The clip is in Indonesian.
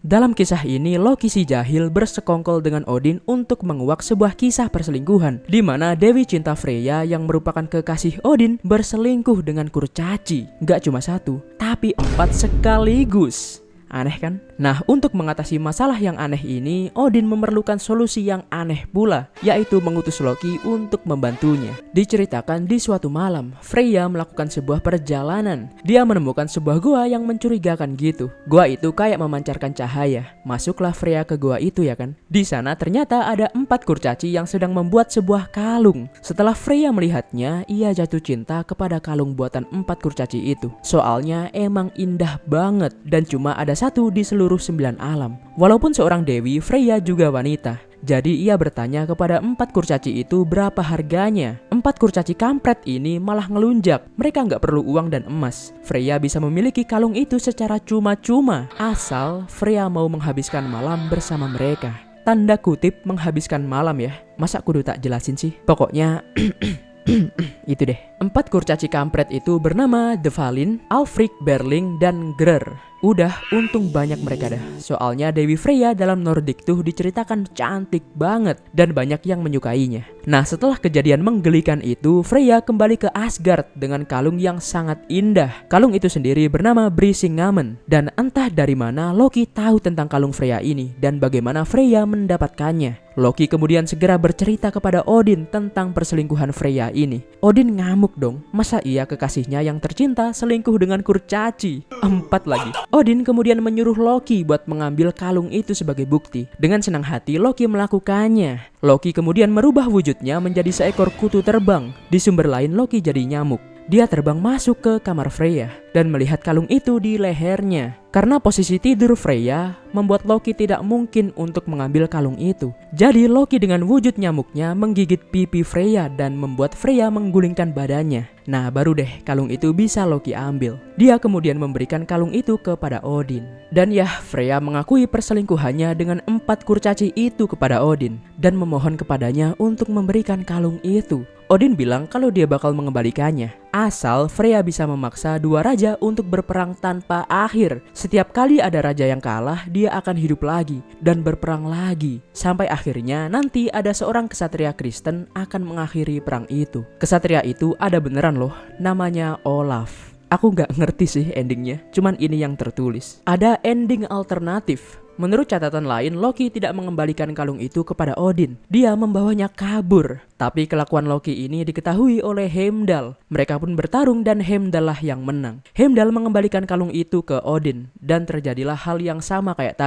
Dalam kisah ini, Loki si jahil bersekongkol dengan Odin untuk menguak sebuah kisah perselingkuhan, di mana Dewi Cinta Freya yang merupakan kekasih Odin berselingkuh dengan kurcaci. Gak cuma satu, tapi 4 sekaligus. Aneh kan? Nah, untuk mengatasi masalah yang aneh ini, Odin memerlukan solusi yang aneh pula, yaitu mengutus Loki untuk membantunya. Diceritakan di suatu malam, Freya melakukan sebuah perjalanan. Dia menemukan sebuah gua yang mencurigakan gitu. Gua itu kayak memancarkan cahaya. Masuklah Freya ke gua itu ya kan. Di sana ternyata ada 4 kurcaci yang sedang membuat sebuah kalung. Setelah Freya melihatnya, ia jatuh cinta kepada kalung buatan 4 kurcaci itu. Soalnya emang indah banget dan cuma ada satu di seluruh 9 alam. Walaupun seorang dewi, Freya juga wanita. Jadi ia bertanya kepada 4 kurcaci itu berapa harganya. 4 kurcaci kampret ini malah ngelunjak. Mereka nggak perlu uang dan emas. Freya bisa memiliki kalung itu secara cuma-cuma, asal Freya mau menghabiskan malam bersama mereka. Tanda kutip menghabiskan malam ya. Masa kudu tak jelasin sih? Pokoknya itu deh. 4 kurcaci kampret itu bernama Dvalin, Alfric, Berling, dan Grer. Udah, untung banyak mereka dah. Soalnya Dewi Freya dalam Nordik tuh diceritakan cantik banget dan banyak yang menyukainya. Nah, setelah kejadian menggelikan itu, Freya kembali ke Asgard dengan kalung yang sangat indah. Kalung itu sendiri bernama Brisingamen. Dan entah dari mana Loki tahu tentang kalung Freya ini dan bagaimana Freya mendapatkannya. Loki kemudian segera bercerita kepada Odin tentang perselingkuhan Freya ini. Odin ngamuk dong, masa iya kekasihnya yang tercinta selingkuh dengan kurcaci? 4 lagi. Odin kemudian menyuruh Loki buat mengambil kalung itu sebagai bukti. Dengan senang hati Loki melakukannya. Loki kemudian merubah wujudnya menjadi seekor kutu terbang. Di sumber lain Loki jadi nyamuk. Dia terbang masuk ke kamar Freya dan melihat kalung itu di lehernya. Karena posisi tidur Freya membuat Loki tidak mungkin untuk mengambil kalung itu. Jadi Loki dengan wujud nyamuknya menggigit pipi Freya dan membuat Freya menggulingkan badannya. Nah, baru deh kalung itu bisa Loki ambil. Dia kemudian memberikan kalung itu kepada Odin. Dan ya, Freya mengakui perselingkuhannya dengan 4 kurcaci itu kepada Odin dan memohon kepadanya untuk memberikan kalung itu. Odin bilang kalau dia bakal mengembalikannya, asal Freya bisa memaksa 2 raja untuk berperang tanpa akhir. Setiap kali ada raja yang kalah, dia akan hidup lagi dan berperang lagi. Sampai akhirnya nanti ada seorang kesatria Kristen akan mengakhiri perang itu. Kesatria itu ada beneran loh, namanya Olaf. Aku nggak ngerti sih endingnya, cuman ini yang tertulis. Ada ending alternatif. Menurut catatan lain, Loki tidak mengembalikan kalung itu kepada Odin. Dia membawanya kabur. Tapi kelakuan Loki ini diketahui oleh Heimdall. Mereka pun bertarung dan Heimdall lah yang menang. Heimdall mengembalikan kalung itu ke Odin dan terjadilah hal yang sama kayak tadi.